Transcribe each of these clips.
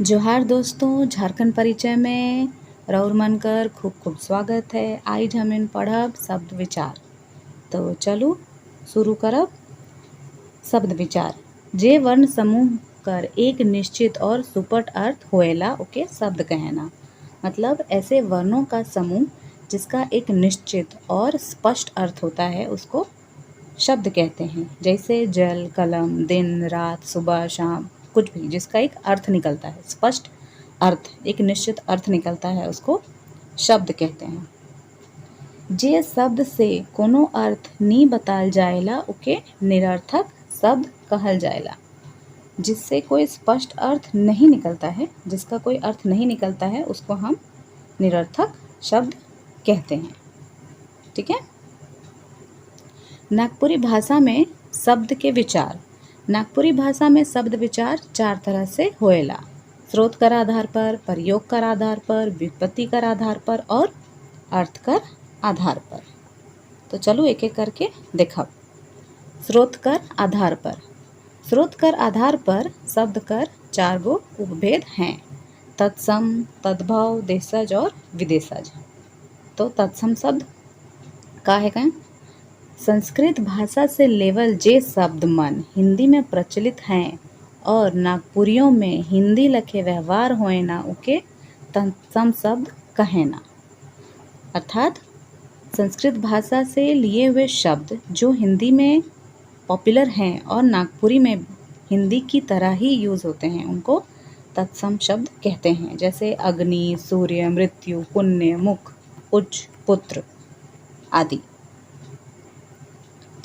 जोहार दोस्तों, झारखंड परिचय में रउर मनकर खूब खूब स्वागत है। आइज हमें पढ़ब शब्द विचार। तो चलू शुरू करब। शब्द विचार। जे वर्ण समूह कर एक निश्चित और सुपट अर्थ होएला ओके शब्द कहना। मतलब ऐसे वर्णों का समूह जिसका एक निश्चित और स्पष्ट अर्थ होता है उसको शब्द कहते हैं। जैसे जल, कलम, दिन, रात, सुबह, शाम, कुछ भी जिसका एक अर्थ निकलता है, स्पष्ट अर्थ, एक निश्चित अर्थ निकलता है, उसको शब्द कहते हैं। जे शब्द से कोनो अर्थ नी बताल जाएला ओके निरर्थक शब्द कहल जाएला। जिससे कोई स्पष्ट अर्थ नहीं निकलता है, जिसका कोई अर्थ नहीं निकलता है, उसको हम निरर्थक शब्द कहते हैं। ठीक है। नागपुरी भाषा में शब्द के विचार। नागपुरी भाषा में शब्द विचार चार तरह से होएला। स्रोत कर आधार पर, प्रयोग कर आधार पर, व्युत्पत्ति कर आधार पर और अर्थ कर आधार पर। तो चलो एक एक करके देखब। स्रोत कर आधार पर। स्रोत कर आधार पर शब्द कर चार गो उपभेद हैं। तत्सम, तद्भव, देशज और विदेशज। तो तत्सम शब्द का है क्या? संस्कृत भाषा से लेवल जे शब्द मन हिंदी में प्रचलित हैं और नागपुरियों में हिंदी लखे व्यवहार होए ना उके तत्सम शब्द कहेना। अर्थात संस्कृत भाषा से लिए हुए शब्द जो हिंदी में पॉपुलर हैं और नागपुरी में हिंदी की तरह ही यूज़ होते हैं, उनको तत्सम शब्द कहते हैं। जैसे अग्नि, सूर्य, मृत्यु, पुण्य, मुख, उच्च, पुत्र आदि।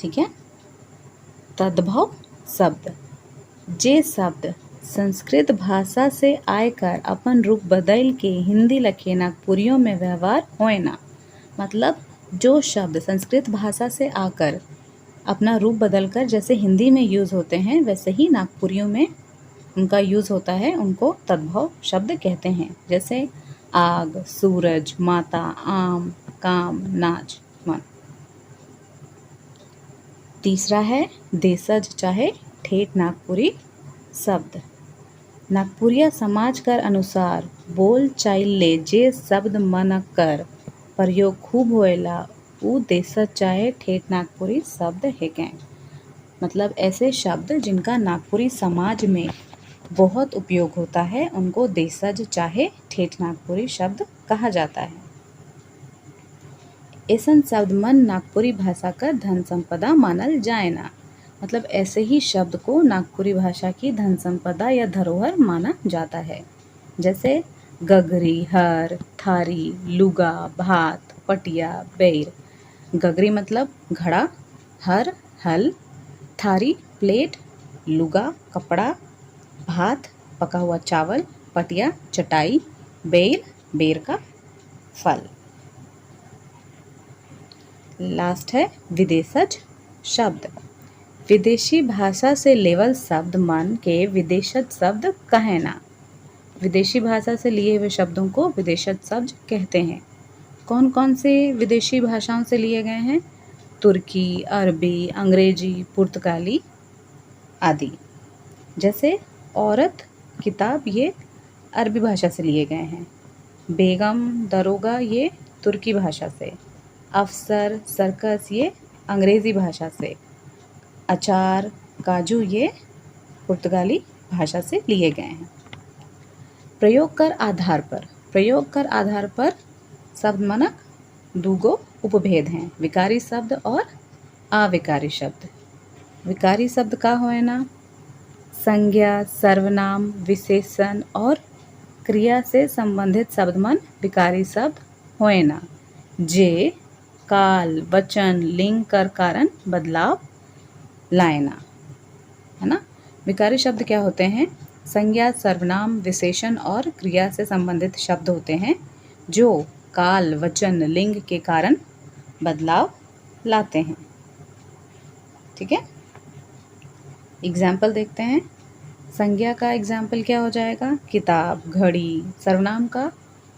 ठीक है। तद्भव शब्द। जे शब्द संस्कृत भाषा से आकर अपन रूप बदल के हिंदी लखे नागपुरियों में व्यवहार होए ना। मतलब जो शब्द संस्कृत भाषा से आकर अपना रूप बदलकर जैसे हिंदी में यूज़ होते हैं वैसे ही नागपुरियों में उनका यूज़ होता है, उनको तद्भव शब्द कहते हैं। जैसे आग, सूरज, माता, आम, काम, नाच, मन। तीसरा है देशज चाहे ठेठ नागपुरी शब्द। नागपुरिया समाज कर अनुसार बोल चाइले जे शब्द मन कर प्रयोग खूब होएला उ देशज चाहे ठेठ नागपुरी शब्द है क्या। मतलब ऐसे शब्द जिनका नागपुरी समाज में बहुत उपयोग होता है उनको देशज चाहे ठेठ नागपुरी शब्द कहा जाता है। ऐसन शब्द मन नागपुरी भाषा का धन संपदा मानल जाए ना। मतलब ऐसे ही शब्द को नागपुरी भाषा की धन संपदा या धरोहर माना जाता है। जैसे गगरी, हर, थारी, लुगा, भात, पटिया, बैर। गगरी मतलब घड़ा, हर हल, थारी प्लेट, लुगा कपड़ा, भात पका हुआ चावल, पटिया चटाई, बैर बेर का फल। लास्ट है विदेशज शब्द। विदेशी भाषा से लेवल शब्द मन के विदेशज शब्द कहना। विदेशी भाषा से लिए हुए शब्दों को विदेशज शब्द कहते हैं। कौन कौन से विदेशी भाषाओं से लिए गए हैं? तुर्की, अरबी, अंग्रेजी, पुर्तगाली आदि। जैसे औरत, किताब ये अरबी भाषा से लिए गए हैं। बेगम, दरोगा ये तुर्की भाषा से। अफसर, सर्कस ये अंग्रेज़ी भाषा से। अचार, काजू ये पुर्तगाली भाषा से लिए गए हैं। प्रयोग कर आधार पर। प्रयोग कर आधार पर शब्द मनक दूगो उपभेद हैं, विकारी शब्द और अविकारी शब्द। विकारी शब्द का होए ना? संज्ञा, सर्वनाम, विशेषण और क्रिया से संबंधित शब्द मन विकारी शब्द होए ना। जे काल, वचन, लिंग कर कारण बदलाव लाएना, है ना। विकारी शब्द क्या होते हैं? संज्ञा, सर्वनाम, विशेषण और क्रिया से संबंधित शब्द होते हैं जो काल, वचन, लिंग के कारण बदलाव लाते हैं। ठीक है। एग्जाम्पल देखते हैं। संज्ञा का एग्जाम्पल क्या हो जाएगा? किताब, घड़ी। सर्वनाम का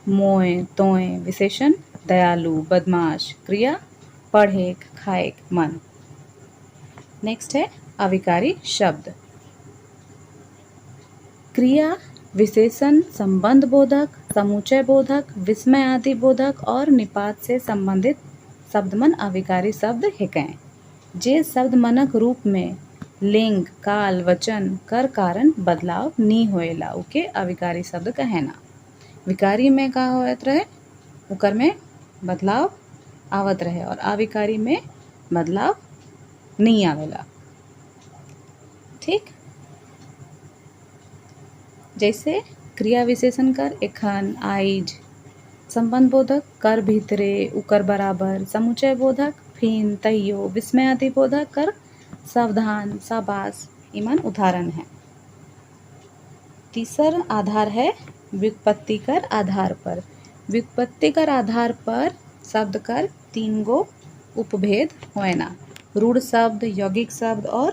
मोए, तोए। विशेषण दयालु, बदमाश। क्रिया पढ़े, खाए, मन। नेक्स्ट है अविकारी शब्द। क्रिया विशेषण संबंध बोधक, समुच्चय बोधक, विस्मय आदि बोधक और निपात से संबंधित शब्द मन अविकारी शब्द हिकें। जे शब्द मनक रूप में लिंग, काल, वचन कर कारण बदलाव नी होएला उके अविकारी शब्द कहेना। विकारी में का होत रहे, उकर में बदलाव आवत रहे और अविकारी में बदलाव नहीं आवेला। ठीक, जैसे क्रिया विशेषण कर एखन, आइज, संबंध बोधक कर भीतरे, उकर बराबर, समुच्चय बोधक फिन, तैयो, विस्मय आदि बोधक कर सावधान, शाबाश, इमन उदाहरण है। तीसर आधार है व्युत्पत्ति कर आधार पर। व्युत्पत्ति कर आधार पर शब्द कर 3 गो उपभेद होएना, रूढ़ शब्द, यौगिक शब्द और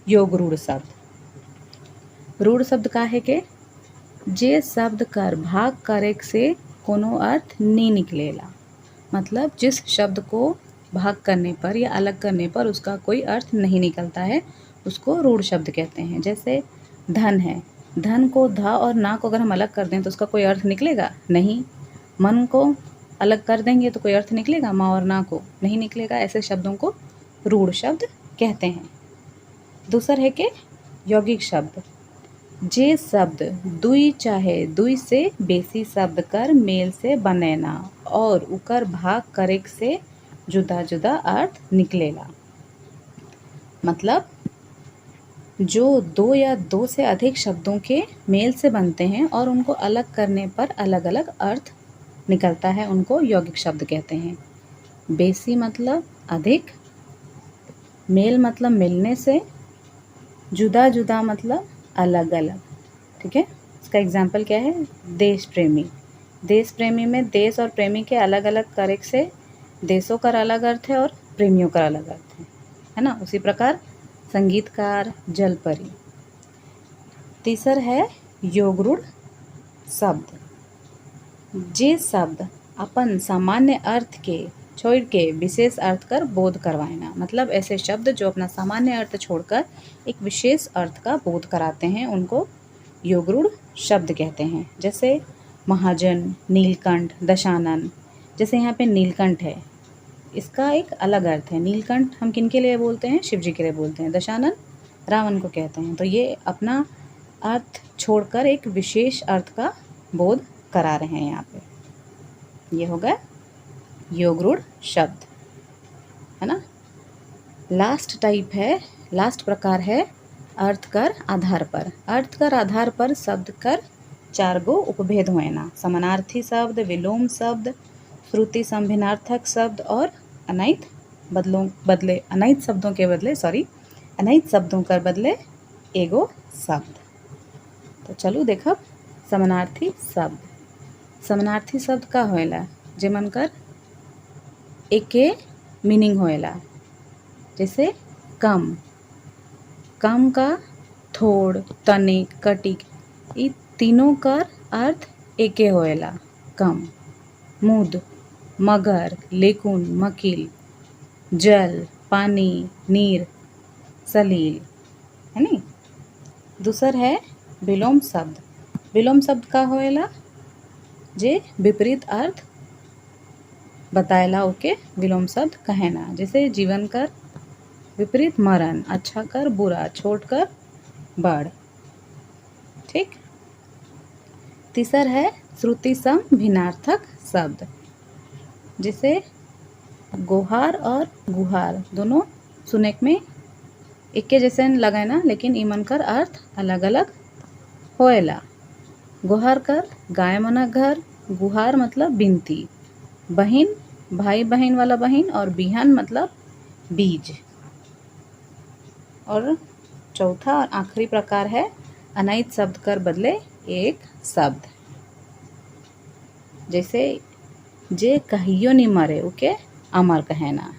योग रूढ़ शब्द। रूढ़ शब्द का है के जे शब्द कर भाग करे से कोनो अर्थ नहीं निकलेला, मतलब जिस शब्द को भाग करने पर या अलग करने पर उसका कोई अर्थ नहीं निकलता है, उसको रूढ़ शब्द कहते हैं। जैसे धन है, धन को ध और ना को अगर हम अलग कर दें तो उसका कोई अर्थ निकलेगा नहीं। मन को अलग कर देंगे तो कोई अर्थ निकलेगा, माँ और ना को नहीं निकलेगा। ऐसे शब्दों को रूढ़ शब्द कहते हैं। दूसर है कि यौगिक शब्द, जे शब्द दुई चाहे दुई से बेसी शब्द कर मेल से बनेना और उकर भाग करे से जुदा जुदा अर्थ निकलेला। मतलब जो 2 या 2 से अधिक शब्दों के मेल से बनते हैं और उनको अलग करने पर अलग अलग अर्थ निकलता है, उनको यौगिक शब्द कहते हैं। बेसी मतलब अधिक, मेल मतलब मिलने से, जुदा जुदा मतलब अलग अलग। ठीक है, इसका एग्जाम्पल क्या है, देश प्रेमी। देश प्रेमी में देश और प्रेमी के अलग अलग करे से देशों का अलग अर्थ है और प्रेमियों का अलग अर्थ है ना। उसी प्रकार संगीतकार, जलपरी। तीसर है योग रूढ़ शब्द, जे शब्द अपन सामान्य अर्थ के छोड़ के विशेष अर्थ कर बोध करवाना। मतलब ऐसे शब्द जो अपना सामान्य अर्थ छोड़कर एक विशेष अर्थ का बोध कराते हैं, उनको योग रूढ़ शब्द कहते हैं। जैसे महाजन, नीलकंठ, दशानन। जैसे यहाँ पे नीलकंठ है, इसका एक अलग अर्थ है। नीलकंठ हम किन के लिए बोलते हैं, शिव जी के लिए बोलते हैं। दशानन रावण को कहते हैं। तो ये अपना अर्थ छोड़कर एक विशेष अर्थ का बोध करा रहे हैं यहाँ पे। ये हो गया योग रूढ़ शब्द, है ना। लास्ट टाइप है, लास्ट प्रकार है अर्थ कर आधार पर। अर्थ कर आधार पर शब्द कर 4 गो उपभेद होएना, समानार्थी शब्द, विलोम शब्द, श्रुति संभिन्नार्थक शब्द और अनैत बदले अनैत शब्दों के बदले अनैत शब्दों कर बदले एगो शब्द। तो चलो देखब समानार्थी शब्द। समानार्थी शब्द का होएला, जेमन कर एके मीनिंग होएला। जैसे कम, कम का थोड़, तनिक, कटिक, ये तीनों कर अर्थ एके होएला, कम। मुद, मगर, लेकुन, मकील, जल, पानी, नीर, सलील, है नी। दूसर है विलोम शब्द। विलोम शब्द का होएला, जे विपरीत अर्थ बताएला ओके विलोम शब्द कहेना। जैसे जीवन कर विपरीत मरण, अच्छा कर बुरा, छोट कर बड़। ठीक। तीसर है श्रुति सम भिन्नार्थक शब्द। जैसे गोहार और गुहार दोनों सुने में एक के जैसे लगाना, लेकिन इमन कर अर्थ अलग अलग होएला। गोहार कर गाय मना घर, गुहार मतलब बिनती, बहिन भाई बहन वाला बहिन, और बिहन मतलब बीज। और चौथा और आखिरी प्रकार है अनैत शब्द कर बदले एक शब्द। जैसे जे कहियो नहीं मरे ओके अमर कहेना,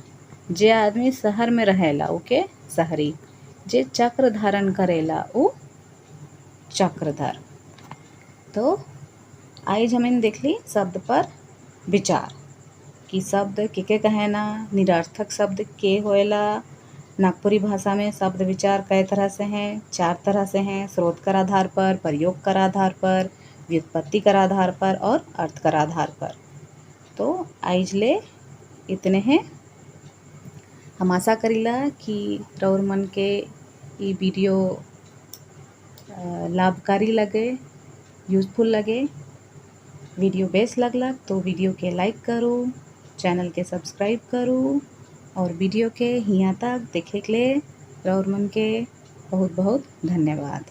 जे आदमी शहर में रहेला ओके शहरी, जे चक्र धारण करेला वो चक्रधर। तो आज हमें देख ली शब्द पर विचार कि शब्द के कहेना, निरर्थक शब्द के होएला, नागपुरी भाषा में शब्द विचार कई तरह से हैं, 4 तरह से हैं, स्रोत कर आधार पर, प्रयोग कर आधार पर, व्युत्पत्ति कर आधार पर और अर्थ कर आधार पर। तो आइजले इतने हैं। हम आशा करीला कि रउर मन के ये वीडियो लाभकारी लगे, यूजफुल लगे। वीडियो बेस्ट लगलक तो वीडियो के लाइक करो, चैनल के सब्सक्राइब करो और वीडियो के हियाँ तक देखे के लिए रउर मन के बहुत बहुत धन्यवाद।